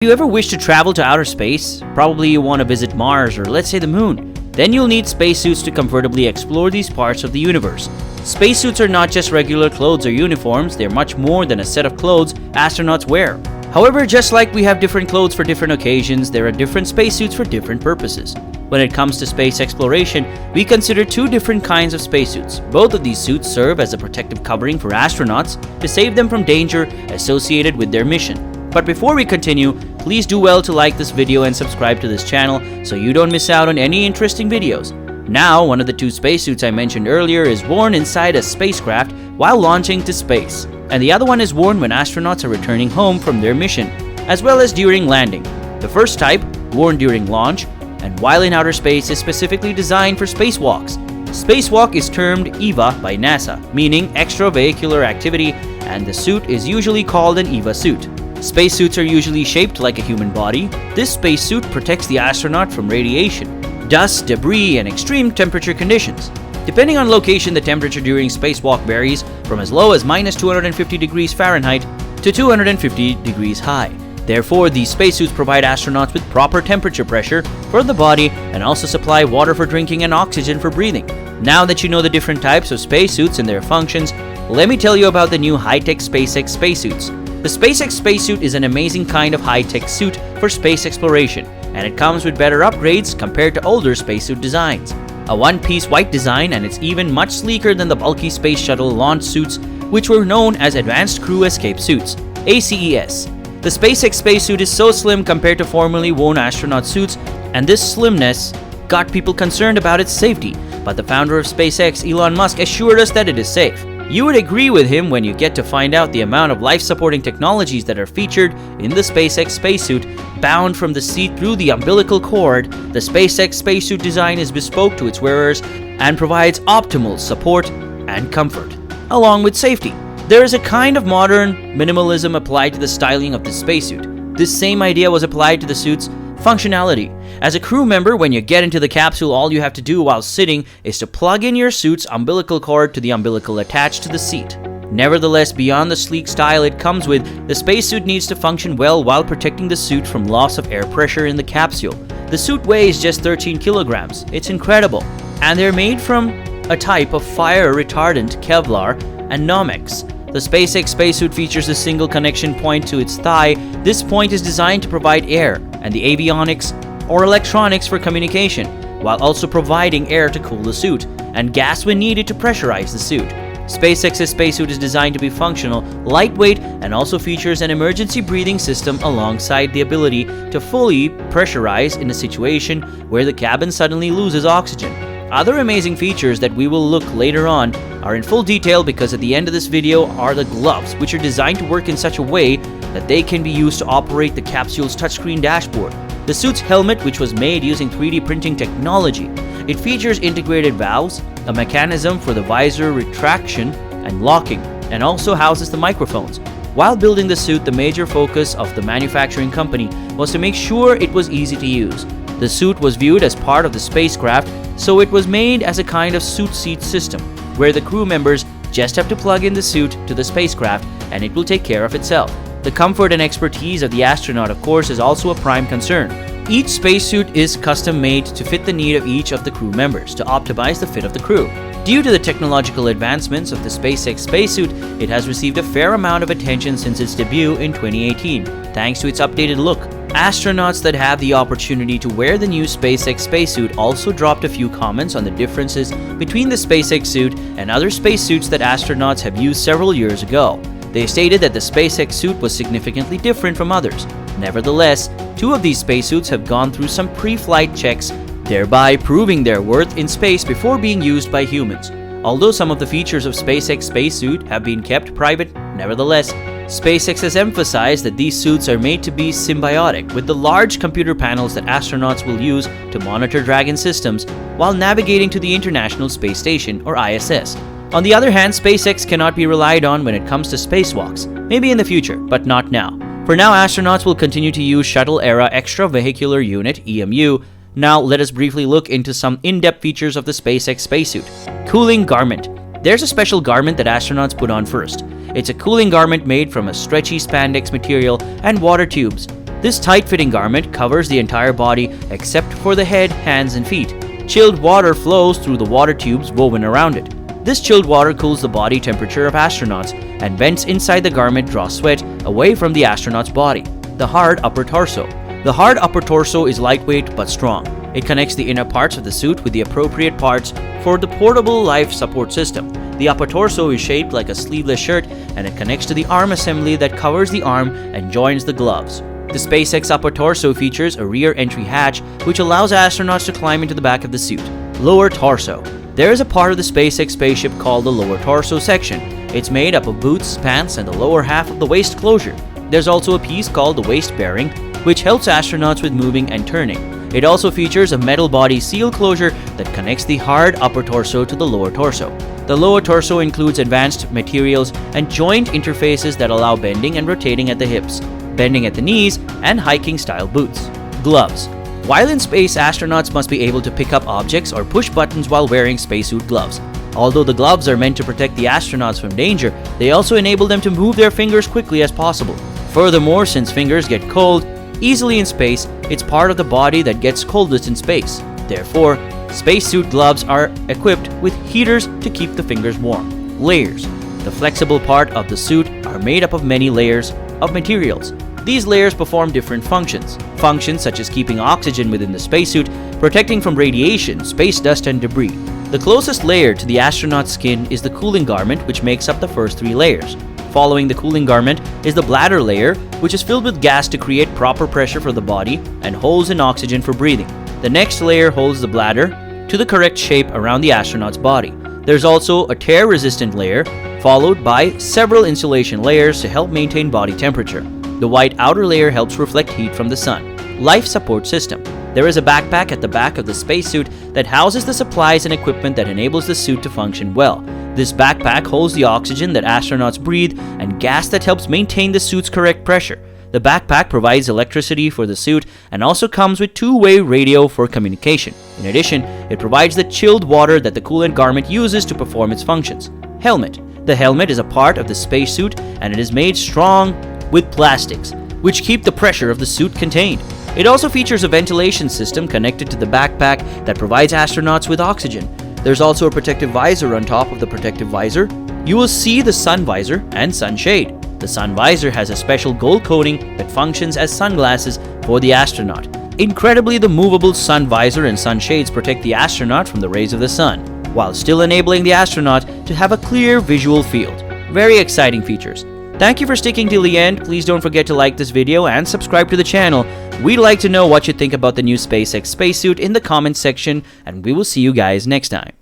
If you ever wish to travel to outer space, probably you want to visit Mars or let's say the Moon, then you'll need spacesuits to comfortably explore these parts of the universe. Spacesuits are not just regular clothes or uniforms, they're much more than a set of clothes astronauts wear. However, just like we have different clothes for different occasions, there are different spacesuits for different purposes. When it comes to space exploration, we consider two different kinds of spacesuits. Both of these suits serve as a protective covering for astronauts to save them from danger associated with their mission. But before we continue, please do well to like this video and subscribe to this channel so you don't miss out on any interesting videos. Now, one of the two spacesuits I mentioned earlier is worn inside a spacecraft while launching to space, and the other one is worn when astronauts are returning home from their mission, as well as during landing. The first type, worn during launch and while in outer space, is specifically designed for spacewalks. Spacewalk is termed EVA by NASA, meaning extravehicular activity, and the suit is usually called an EVA suit. Spacesuits are usually shaped like a human body. This spacesuit protects the astronaut from radiation, dust, debris, and extreme temperature conditions. Depending on location, the temperature during spacewalk varies from as low as minus 250 degrees Fahrenheit to 250 degrees high. Therefore, these spacesuits provide astronauts with proper temperature pressure for the body and also supply water for drinking and oxygen for breathing. Now that you know the different types of spacesuits and their functions, let me tell you about the new high-tech SpaceX Spacesuits. The SpaceX Spacesuit is an amazing kind of high-tech suit for space exploration, and it comes with better upgrades compared to older spacesuit designs. A one-piece white design, and it's even much sleeker than the bulky space shuttle launch suits, which were known as Advanced Crew Escape Suits, ACES. The SpaceX Spacesuit is so slim compared to formerly worn astronaut suits, and this slimness got people concerned about its safety, but the founder of SpaceX, Elon Musk, assured us that it is safe. You would agree with him when you get to find out the amount of life-supporting technologies that are featured in the SpaceX Spacesuit. Bound from the seat through the umbilical cord, the SpaceX Spacesuit design is bespoke to its wearers and provides optimal support and comfort, along with safety. There is a kind of modern minimalism applied to the styling of the spacesuit. This same idea was applied to the suit's functionality. As a crew member, when you get into the capsule, all you have to do while sitting is to plug in your suit's umbilical cord to the umbilical attached to the seat. Nevertheless, beyond the sleek style it comes with, the spacesuit needs to function well while protecting the suit from loss of air pressure in the capsule. The suit weighs just 13 kilograms. It's incredible. And they're made from a type of fire retardant Kevlar and Nomex. The SpaceX Spacesuit features a single connection point to its thigh. This point is designed to provide air and the avionics or electronics for communication, while also providing air to cool the suit and gas when needed to pressurize the suit. SpaceX's spacesuit is designed to be functional, lightweight, and also features an emergency breathing system alongside the ability to fully pressurize in a situation where the cabin suddenly loses oxygen. Other amazing features that we will look later on are in full detail, because at the end of this video are the gloves, which are designed to work in such a way that they can be used to operate the capsule's touchscreen dashboard. The suit's helmet, which was made using 3D printing technology. It features integrated valves, a mechanism for the visor retraction and locking, and also houses the microphones. While building the suit, the major focus of the manufacturing company was to make sure it was easy to use. The suit was viewed as part of the spacecraft, so it was made as a kind of suit seat system, where the crew members just have to plug in the suit to the spacecraft and it will take care of itself. The comfort and expertise of the astronaut, of course, is also a prime concern. Each spacesuit is custom made to fit the need of each of the crew members to optimize the fit of the crew. Due to the technological advancements of the SpaceX Spacesuit, it has received a fair amount of attention since its debut in 2018, thanks to its updated look. Astronauts that have the opportunity to wear the new SpaceX Spacesuit also dropped a few comments on the differences between the SpaceX suit and other spacesuits that astronauts have used several years ago. They stated that the SpaceX suit was significantly different from others. Nevertheless, two of these spacesuits have gone through some pre-flight checks, thereby proving their worth in space before being used by humans. Although some of the features of SpaceX Spacesuit have been kept private, nevertheless, SpaceX has emphasized that these suits are made to be symbiotic with the large computer panels that astronauts will use to monitor Dragon systems while navigating to the International Space Station, or ISS. On the other hand, SpaceX cannot be relied on when it comes to spacewalks. Maybe in the future, but not now. For now, astronauts will continue to use Shuttle-era Extravehicular Unit, EMU. Now, let us briefly look into some in-depth features of the SpaceX Spacesuit. Cooling garment. There's a special garment that astronauts put on first. It's a cooling garment made from a stretchy spandex material and water tubes. This tight-fitting garment covers the entire body except for the head, hands, and feet. Chilled water flows through the water tubes woven around it. This chilled water cools the body temperature of astronauts, and vents inside the garment draw sweat away from the astronaut's body. The hard upper torso. The hard upper torso is lightweight but strong. It connects the inner parts of the suit with the appropriate parts for the portable life support system. The upper torso is shaped like a sleeveless shirt, and it connects to the arm assembly that covers the arm and joins the gloves. The SpaceX upper torso features a rear entry hatch which allows astronauts to climb into the back of the suit. Lower torso. There is a part of the SpaceX spaceship called the lower torso section. It's made up of boots, pants, and the lower half of the waist closure. There's also a piece called the waist bearing, which helps astronauts with moving and turning. It also features a metal body seal closure that connects the hard upper torso to the lower torso. The lower torso includes advanced materials and joint interfaces that allow bending and rotating at the hips, bending at the knees, and hiking-style boots. Gloves. While in space, astronauts must be able to pick up objects or push buttons while wearing spacesuit gloves. Although the gloves are meant to protect the astronauts from danger, they also enable them to move their fingers quickly as possible. Furthermore, since fingers get cold easily in space, it's part of the body that gets coldest in space. Therefore, spacesuit gloves are equipped with heaters to keep the fingers warm. Layers. The flexible part of the suit are made up of many layers of materials. These layers perform different functions. Functions such as keeping oxygen within the spacesuit, protecting from radiation, space dust, and debris. The closest layer to the astronaut's skin is the cooling garment, which makes up the first 3 layers. Following the cooling garment is the bladder layer, which is filled with gas to create proper pressure for the body and holds in oxygen for breathing. The next layer holds the bladder to the correct shape around the astronaut's body. There's also a tear-resistant layer, followed by several insulation layers to help maintain body temperature. The white outer layer helps reflect heat from the sun. Life support system. There is a backpack at the back of the spacesuit that houses the supplies and equipment that enables the suit to function well. This backpack holds the oxygen that astronauts breathe and gas that helps maintain the suit's correct pressure. The backpack provides electricity for the suit and also comes with 2-way radio for communication. In addition, it provides the chilled water that the coolant garment uses to perform its functions. Helmet. The helmet is a part of the spacesuit, and it is made strong with plastics, which keep the pressure of the suit contained. It also features a ventilation system connected to the backpack that provides astronauts with oxygen. There's also a protective visor on top of the protective visor. You will see the sun visor and sunshade. The sun visor has a special gold coating that functions as sunglasses for the astronaut. Incredibly, the movable sun visor and sunshades protect the astronaut from the rays of the sun, while still enabling the astronaut to have a clear visual field. Very exciting features. Thank you for sticking till the end. Please don't forget to like this video and subscribe to the channel. We'd like to know what you think about the new SpaceX spacesuit in the comments section, and we will see you guys next time.